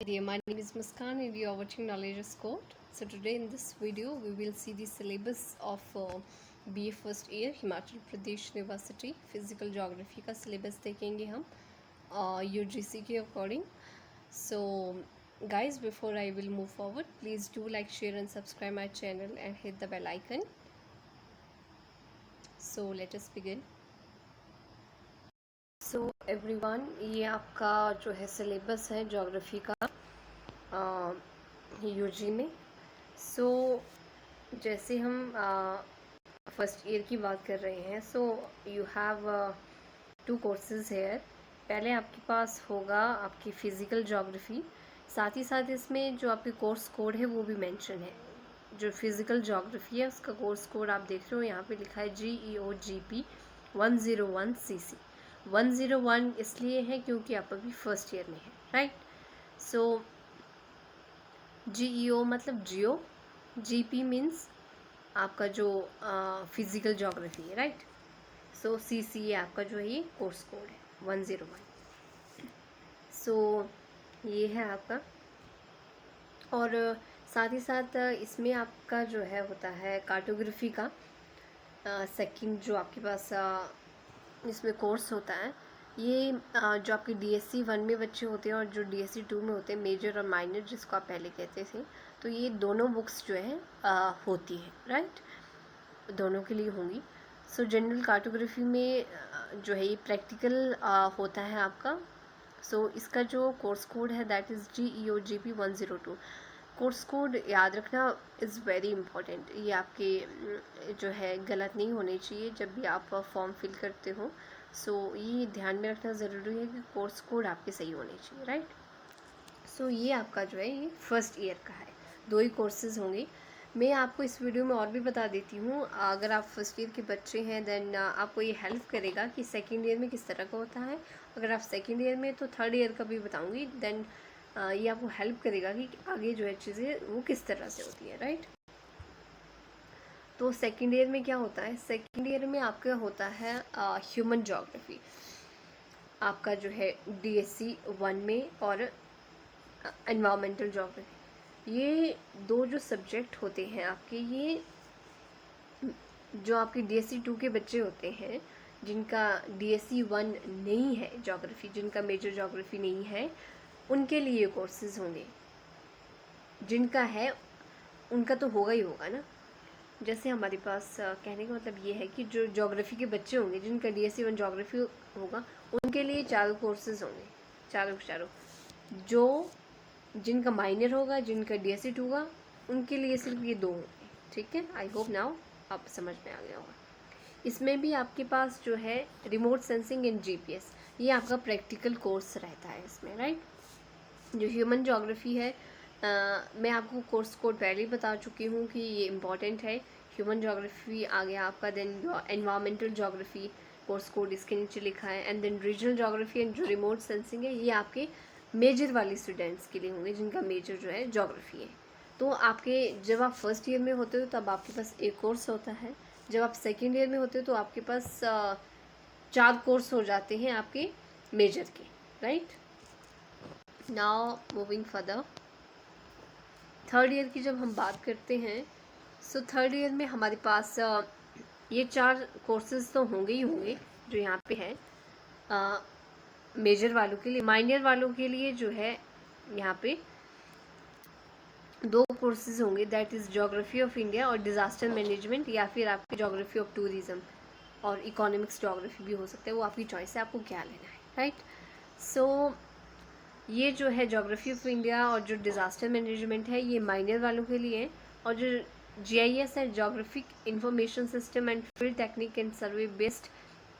Dear, my name is Muskan and you are watching Knowledge is Code. So today in this video we will see the syllabus of BA first year Himachal Pradesh University Physical Geography का syllabus देखेंगे हम UGC के according. So guys, before I will move forward, please do like, share and subscribe my channel and hit the bell icon. So let us begin. So everyone, ये आपका जो है syllabus है geography का UG में. सो जैसे हम फर्स्ट ईयर की बात कर रहे हैं, so you have 2 courses here. पहले आपके पास होगा आपकी फ़िज़िकल ज्योग्राफी, साथ ही साथ इसमें जो आपके कोर्स कोड है वो भी मेंशन है. जो फ़िज़िकल ज्योग्राफी है उसका कोर्स कोड आप देख रहे हो यहाँ पे लिखा है GEOGP 101CC. 101 इसलिए है क्योंकि आप अभी फर्स्ट ईयर में है, राइट. सो GEO मतलब जियो, GP मीन्स आपका जो फिज़िकल ज्योग्राफी है, राइट. सो CC आपका जो है ये कोर्स कोड है 101. सो ये है आपका. और साथ ही साथ इसमें आपका जो है होता है कार्टोग्राफी का सेकंड जो आपके पास इसमें कोर्स होता है. ये जो आपके DSC 1 में बच्चे होते हैं और जो DSC 2 में होते हैं, मेजर और माइनर जिसको आप पहले कहते थे, तो ये दोनों बुक्स जो है होती है, राइट. दोनों के लिए होंगी. सो जनरल कार्टोग्राफी में जो है ये प्रैक्टिकल होता है आपका. सो इसका जो कोर्स कोड है that is GEOGP 102. Course code याद रखना इज़ वेरी इम्पॉर्टेंट. ये आपके जो है गलत नहीं होने चाहिए जब भी आप फॉर्म फिल करते हो. सो ये ध्यान में रखना ज़रूरी है कि कोर्स कोड आपके सही होने चाहिए, राइट. सो ये आपका जो है ये फर्स्ट ईयर का है. 2 ही कोर्सेज होंगे. मैं आपको इस वीडियो में और भी बता देती हूँ. अगर आप फर्स्ट ईयर के बच्चे हैं देन आपको ये हेल्प करेगा कि सेकेंड ईयर में किस तरह का होता है. अगर आप सेकेंड ईयर में तो थर्ड ईयर का भी बताऊँगी. देन ये आपको हेल्प करेगा कि आगे जो है चीज़ें वो किस तरह से होती है, राइट. तो सेकेंड ईयर में क्या होता है, सेकेंड ईयर में आपका होता है ह्यूमन ज्योग्राफी. आपका जो है DSC 1 में और एनवायरमेंटल ज्योग्राफी, ये 2 जो सब्जेक्ट होते हैं आपके, ये जो आपके DSC 2 के बच्चे होते हैं जिनका DSC 1 नहीं है ज्योग्राफी, जिनका मेजर ज्योग्राफी नहीं है, उनके लिए कोर्सेज होंगे. जिनका है उनका तो होगा ही होगा ना. जैसे हमारे पास कहने का मतलब ये है कि जो ज्योग्राफी के बच्चे होंगे जिनका DSC 1 ज्योग्राफी होगा, उनके लिए 4 कोर्सेज होंगे, चारों. जो जिनका माइनर होगा, जिनका DSC 2 होगा, उनके लिए सिर्फ ये 2 होंगे, ठीक है. आई होप नाउ आप समझ में आ गया होगा. इसमें भी आपके पास जो है रिमोट सेंसिंग एंड GPS, ये आपका प्रैक्टिकल कोर्स रहता है इसमें, राइट. जो ह्यूमन ज्योग्राफी है, मैं आपको कोर्स कोड पहले ही बता चुकी हूँ कि ये इम्पॉर्टेंट है. ह्यूमन ज्योग्राफी आ गया आपका. Then environmental geography course code इसके नीचे लिखा है. And then regional geography and जो रिमोट सेंसिंग है, ये आपके मेजर वाले स्टूडेंट्स के लिए होंगे जिनका मेजर जो है ज्योग्राफी है. तो आपके जब आप फर्स्ट ईयर में होते हो तब आपके पास एक कोर्स होता है. जब आप सेकेंड ईयर में होते हो तो आपके पास 4 कोर्स हो जाते हैं आपके मेजर के, right. Now moving further, third year की जब हम बात करते हैं, सो थर्ड ईयर में हमारे पास ये 4 कोर्सेज तो होंगे ही होंगे जो यहाँ पे है मेजर वालों के लिए. माइनर वालों के लिए जो है यहाँ पे 2 कोर्सेज होंगे, that is geography of India और डिज़ास्टर मैनेजमेंट, या फिर आपकी ज्योग्राफी ऑफ टूरिज़्म और इकोनॉमिक्स ज्योग्राफी भी हो सकता है. वो आपकी चॉइस है, आपको क्या लेना है, राइट. सो ये जो है ज्योग्राफी ऑफ इंडिया और जो डिज़ास्टर मैनेजमेंट है, ये माइनर वालों के लिए है. और जो GIS है, geographic information system and field technique and survey based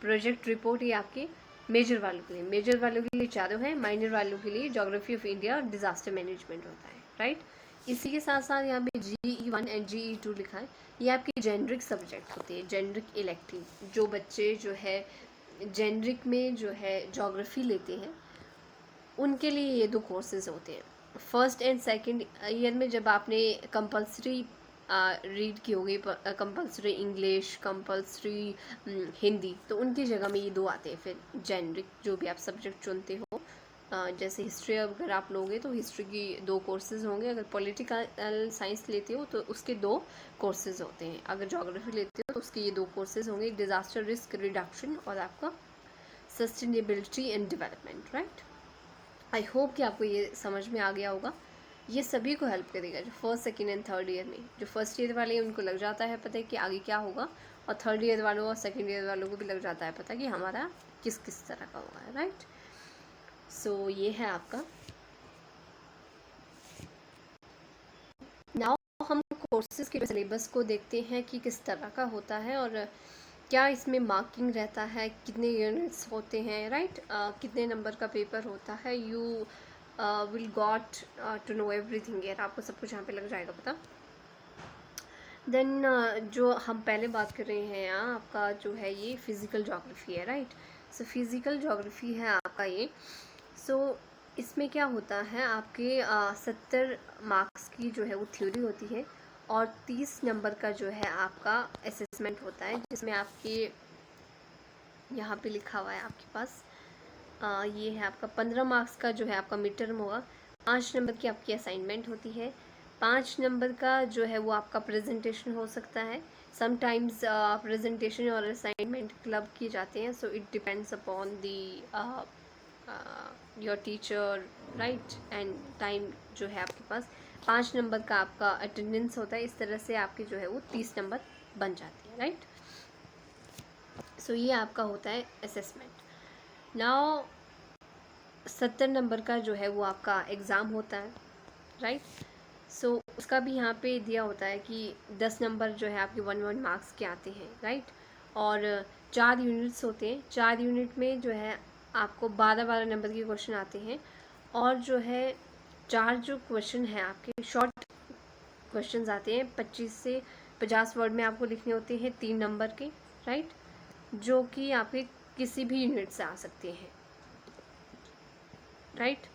project report, ये आपके मेजर वालों के लिए. मेजर वालों के लिए 4 हैं, माइनर वालों के लिए ज्योग्राफी ऑफ इंडिया और डिज़ास्टर मैनेजमेंट होता है, राइट. इसी के साथ साथ यहाँ पे GE 1 एंड GE 2 लिखा है. ये आपकी जेनरिक सब्जेक्ट होते हैं, जेनरिक इलेक्टिव. जो बच्चे जो है जेनरिक में जो है ज्योग्राफी लेते हैं, उनके लिए ये 2 कोर्सेज होते हैं. फर्स्ट एंड सेकंड ईयर में जब आपने कंपलसरी रीड की होगी, कंपलसरी इंग्लिश, कंपलसरी हिंदी, तो उनकी जगह में ये 2 आते हैं. फिर जेनरिक जो भी आप सब्जेक्ट चुनते हो जैसे हिस्ट्री अगर आप लोगे तो हिस्ट्री की 2 कोर्सेज होंगे, अगर पॉलिटिकल साइंस लेते हो तो उसके 2 कोर्सेज होते हैं, अगर ज्योग्राफी लेते हो तो उसके ये 2 कोर्सेज होंगे, डिजास्टर रिस्क रिडक्शन और आपका sustainability and development, right. I hope कि आपको ये समझ में आ गया होगा। ये सभी को हेल्प करेगा, जो first second and third year में, जो फर्स्ट ईयर वाले हैं उनको लग जाता है पता है कि आगे क्या होगा, और थर्ड ईयर वालों और सेकेंड ईयर वालों को भी लग जाता है पता कि हमारा किस किस तरह का होगा, राइट। सो ये है आपका। नाउ हम कोर्सेज के सिलेबस को देखते हैं कि किस तरह का होता है और क्या इसमें मार्किंग रहता है, कितने यूनिट्स होते हैं, राइट, कितने नंबर का पेपर होता है। You will got to know everything यार, आपको सब कुछ यहाँ पे लग जाएगा पता। देन जो हम पहले बात कर रहे हैं यहाँ, आपका जो है ये फिज़िकल ज्योग्राफी है, राइट। सो फिज़िकल ज्योग्राफी है आपका ये। सो इसमें क्या होता है, आपके 70 मार्क्स की जो है वो थ्योरी होती है और 30 नंबर का जो है आपका असेसमेंट होता है, जिसमें आपके यहाँ पे लिखा हुआ है आपके पास ये है आपका 15 मार्क्स का जो है आपका मिड टर्म होगा, 5 नंबर की आपकी असाइनमेंट होती है, 5 नंबर का जो है वो आपका प्रेजेंटेशन हो सकता है। समटाइम्स प्रेजेंटेशन और असाइनमेंट क्लब किए जाते हैं, so it depends upon the your teacher, right, and time जो है आपके पास। 5 नंबर का आपका अटेंडेंस होता है, इस तरह से आपके जो है वो 30 नंबर बन जाते हैं, राइट। सो ये आपका होता है असेसमेंट। नाउ 70 नंबर का जो है वो आपका एग्ज़ाम होता है, राइट। सो उसका भी यहाँ पे दिया होता है कि 10 नंबर जो है आपके 1 मार्क्स के आते हैं, राइट, और 4 यूनिट्स होते हैं, 4 यूनिट में जो है आपको 12 नंबर के क्वेश्चन आते हैं, और जो है 4 जो क्वेश्चन हैं आपके शॉर्ट क्वेश्चन आते हैं, 25 से 50 वर्ड में आपको लिखने होते हैं 3 नंबर के, राइट, जो कि आपके किसी भी यूनिट से आ सकते हैं, राइट,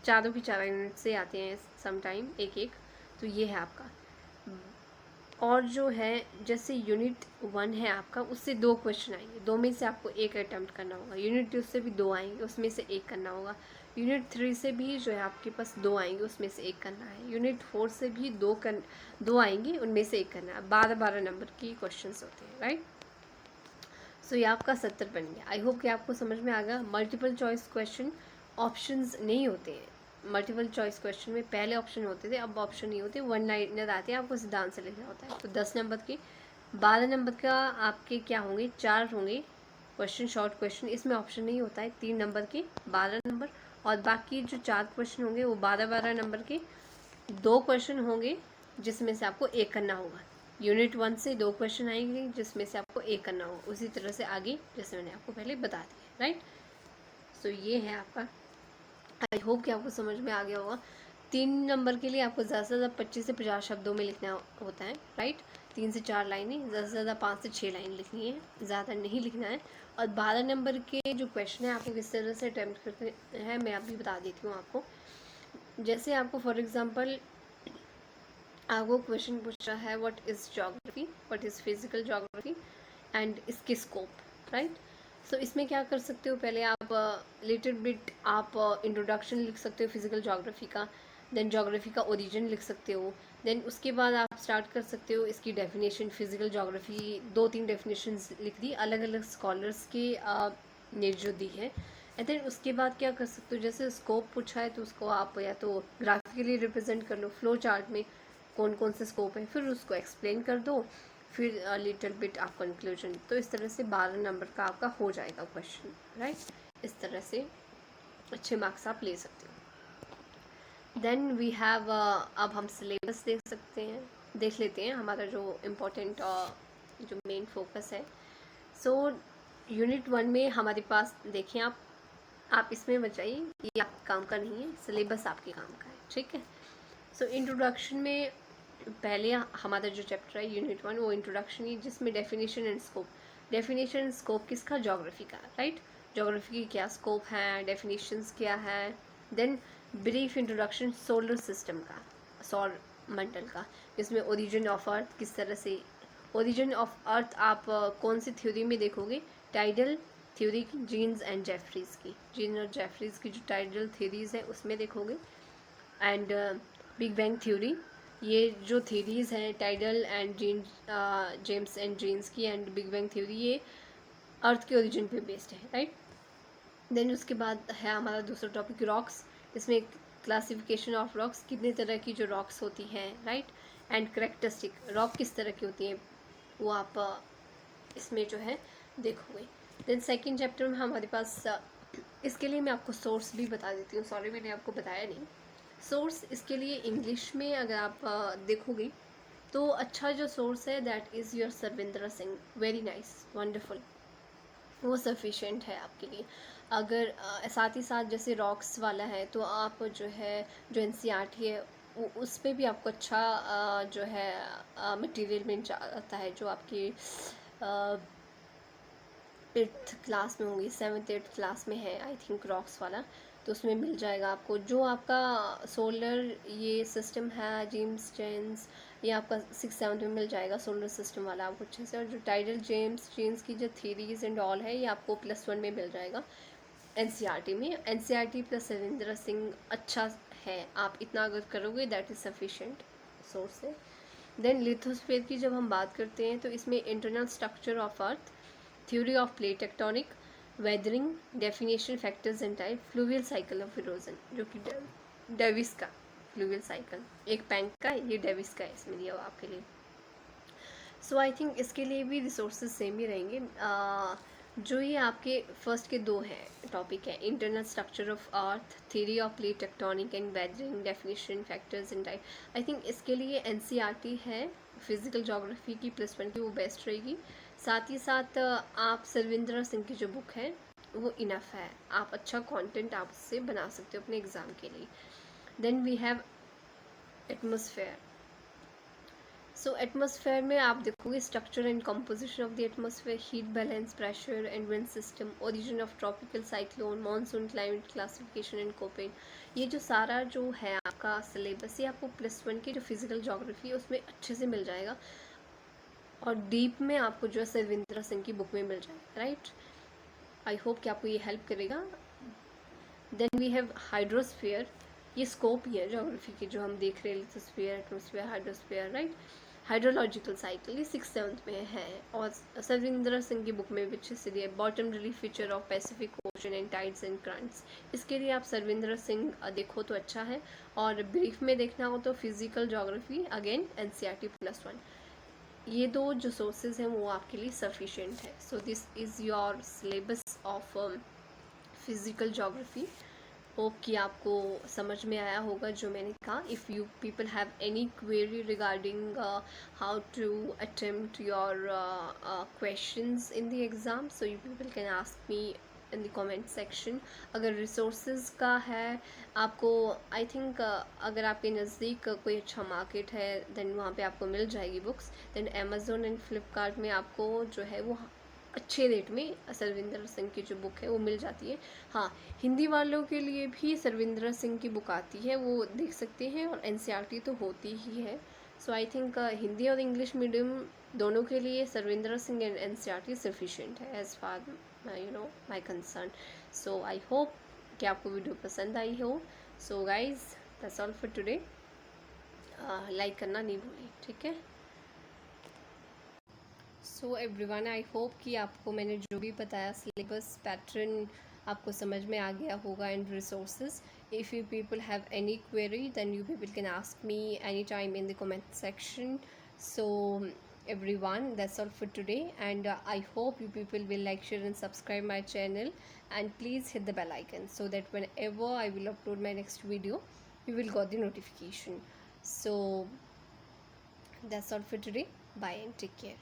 चारों की 4 यूनिट से आते हैं समटाइम एक एक। तो ये है आपका। और जो है जैसे यूनिट 1 है आपका, उससे 2 क्वेश्चन आएंगे, 2 में से आपको एक अटैम्प्ट करना होगा। यूनिट 2 से भी 2 आएंगे, उसमें से एक करना होगा। यूनिट 3 से भी जो है आपके पास 2 आएंगे, उसमें से एक करना है। यूनिट 4 से भी 2 आएंगे, उनमें से एक करना है। 12 नंबर की क्वेश्चन होते हैं, राइट। सो ये आपका 70 बन गया। आई होप कि आपको समझ में आ गया। मल्टीपल चॉइस क्वेश्चन ऑप्शंस नहीं होते हैं। मल्टीपल चॉइस क्वेश्चन में पहले ऑप्शन होते थे, अब ऑप्शन नहीं होते, 1 लाइनर आते हैं, आपको सीधा आंसर लिखना होता है। तो 10 नंबर के 12 नंबर का आपके क्या होंगे, 4 होंगे क्वेश्चन, शॉर्ट क्वेश्चन, इसमें ऑप्शन नहीं होता है। 3 नंबर के 12 नंबर, और बाकी जो 4 क्वेश्चन होंगे वो 12 नंबर के 2 क्वेश्चन होंगे, जिसमें से आपको एक करना होगा। यूनिट 1 से 2 क्वेश्चन आएंगे, जिसमें से आपको एक करना होगा। उसी तरह से आगे जैसे मैंने आपको पहले बता दिया, राइट। सो ये है आपका। आई होप कि आपको समझ में आ गया होगा। 3 नंबर के लिए आपको ज़्यादा से ज़्यादा 25 से 50 शब्दों में लिखना होता है, राइट। 3 से 4 लाइनें, ज़्यादा से ज़्यादा 5 से 6 लाइन लिखनी है, ज़्यादा नहीं लिखना है। और 12 नंबर के जो क्वेश्चन है आपको किस तरह से अटैम्प्ट करते हैं मैं अभी बता देती हूँ आपको। जैसे आपको फॉर एग्ज़ाम्पल आपको क्वेश्चन पूछा है what is geography, what is physical geography and इसके स्कोप, राइट। सो इसमें क्या कर सकते हो, पहले आप लिटिल बिट आप इंट्रोडक्शन लिख सकते हो फिजिकल ज्योग्राफी का, देन ज्योग्राफी का ओरिजिन लिख सकते हो, देन उसके बाद आप स्टार्ट कर सकते हो इसकी डेफिनेशन। फिजिकल ज्योग्राफी 2-3 डेफिनेशंस लिख दी अलग अलग स्कॉलर्स के ने जो दी है। एंड देन उसके बाद क्या कर सकते हो, जैसे स्कोप पूछा है तो उसको आप या तो ग्राफिकली रिप्रेजेंट कर लो, फ्लो चार्ट में कौन कौन से स्कोप है, फिर उसको एक्सप्लेन कर दो, फिर लिटिल बिट आप कंक्लूजन। तो इस तरह से 12 नंबर का आपका हो जाएगा क्वेश्चन, राइट। इस तरह से अच्छे मार्क्स आप ले सकते हो। देन वी हैव अब हम सिलेबस देख लेते हैं हमारा जो इम्पोर्टेंट जो मेन फोकस है। सो यूनिट 1 में हमारे पास देखिए आप इसमें बचाइए, ये आपके काम का नहीं है, सिलेबस आपके काम का है, ठीक है। सो इंट्रोडक्शन में पहले हमारा जो चैप्टर है यूनिट 1 वो इंट्रोडक्शन ही, जिसमें definition and scope. Definition and scope किसका, ज्योग्राफी का, राइट। ज्योग्राफी की क्या स्कोप है, डेफिनेशंस क्या है। Then brief introduction solar system का, सौर मंडल का, जिसमें ओरिजिन ऑफ अर्थ किस तरह से, ओरिजिन ऑफ अर्थ आप कौन सी थ्योरी में देखोगे, टाइडल थ्योरी की, जीन्स एंड जेफरीज की। जीन और जेफरीज की जो टाइडल थ्योरीज है उसमें देखोगे। एंड बिग बैंग थ्योरी, ये जो थ्योरीज हैं tidal and James and Jeans की एंड बिग बैंग थ्योरी, ये अर्थ के ओरिजिन पे बेस्ड है, राइट। देन उसके बाद है हमारा दूसरा टॉपिक रॉक्स। इसमें क्लासिफिकेशन ऑफ रॉक्स, कितने तरह की जो रॉक्स होती हैं, राइट। एंड करेक्टरिस्टिक, रॉक किस तरह की होती हैं वो आप इसमें जो है देखोगे। देन सेकंड चैप्टर में हमारे पास इसके लिए मैं आपको सोर्स भी बता देती हूँ, सॉरी मैंने आपको बताया नहीं। सोर्स इसके लिए इंग्लिश में अगर आप देखोगे तो अच्छा जो सोर्स है that is your Sarvinder Singh, very nice, wonderful, वो सफिशेंट है आपके लिए। अगर साथ ही साथ जैसे रॉक्स वाला है तो आप जो है जो एनसीईआरटी है उस पर भी आपको अच्छा जो है मटेरियल मिल जाता है, जो आपकी 8th क्लास में होंगी, 7th 8th क्लास में है आई थिंक रॉक्स वाला, तो उसमें मिल जाएगा आपको। जो आपका सोलर ये सिस्टम है जेम्स जेन्स, ये आपका 6th 7th में मिल जाएगा सोलर सिस्टम वाला आपको अच्छे से। और जो टाइडल जेम्स जेन्स की जो थीरीज एंड ऑल है ये आपको +1 में मिल जाएगा एनसीईआरटी में। एनसीईआरटी प्लस सरविंद्र सिंह अच्छा है, आप इतना अगर करोगे दैट इज़ सफिशेंट सोर्स है। देन लिथोस्फीयर की जब हम बात करते हैं तो इसमें internal structure of earth, theory of plate tectonic, weathering, definition, factors and type, fluvial cycle of erosion, जो कि डेविस का फ्लूवियल साइकिल, एक पैंक का, ये डेविस का है इसमें दिया हुआ आपके लिए। सो आई थिंक इसके लिए भी रिसोर्सेज सेम ही रहेंगे। जो ये आपके फर्स्ट के दो हैं टॉपिक है, internal structure of earth, theory of plate tectonic and weathering, definition, factors and type. I think इसके लिए एनसीईआरटी है फिजिकल ज्योग्राफी की +1 की, वो बेस्ट रहेगी। साथ ही साथ आप सरविंद्र सिंह की जो बुक है वो इनफ है, आप अच्छा कंटेंट आप उससे बना सकते हो अपने एग्ज़ाम के लिए। Then we have atmosphere. So atmosphere में आप देखोगे structure and composition of the atmosphere, heat balance, pressure and wind system, origin of tropical cyclone, monsoon, climate, classification and Koppen. ये जो सारा जो है आपका सिलेबस, ये आपको +1 की जो फिजिकल ज्योग्राफी है उसमें अच्छे से मिल जाएगा और डीप में आपको जो है सरविंद्र सिंह की बुक में मिल जाएगा, राइट। आई होप कि आपको ये हेल्प करेगा। देन वी हैव हाइड्रोस्फीयर, ये स्कोप ही है ज्योग्राफी की जो हम देख रहे हैं, lithosphere, atmosphere, hydrosphere, right. Hydrological cycle, ये 6th 7th में है और सरविंद्र सिंह की बुक में भी अच्छे से दिया है। Bottom relief feature of Pacific ocean and tides and currents, इसके लिए आप सरविंद्र सिंह देखो तो अच्छा है। और ब्रीफ में देखना हो तो फिजिकल ज्योग्राफी अगेन एनसीईआरटी +1, ये दो जो सोर्सेज हैं वो आपके लिए सफिशेंट है। So this is your syllabus of physical geography. Hope कि आपको समझ में आया होगा जो मैंने कहा। If you people have any query regarding how to attempt your questions in the exam, so you people can ask me in the comment section. अगर रिसोर्सेज का है आपको, आई थिंक अगर आपके नज़दीक कोई अच्छा मार्केट है देन वहाँ पे आपको मिल जाएगी books. Then Amazon and Flipkart में आपको जो है वो अच्छे रेट में सरविंद्र सिंह की जो बुक है वो मिल जाती है। हाँ, हिंदी वालों के लिए भी सरविंद्र सिंह की बुक आती है, वो देख सकते हैं, और एनसीईआरटी तो होती ही है। सो आई थिंक हिंदी और इंग्लिश मीडियम दोनों के लिए सरविंद्र सिंह एंड एनसीईआरटी सफिशिएंट है as far my concern. So I hope कि आपको वीडियो पसंद आई हो। So guys that's all for today, like करना नहीं भूलें, ठीक है। सो एवरीवन, आई होप कि आपको मैंने जो भी बताया सिलेबस पैटर्न आपको समझ में आ गया होगा and resources. If you people have any query then you people can ask me any time in the comment section. So everyone, that's all for today, and I hope you people will like, share and subscribe my channel, and please hit the bell icon so that whenever I will upload my next video you will got the notification. So that's all for today, bye and take care.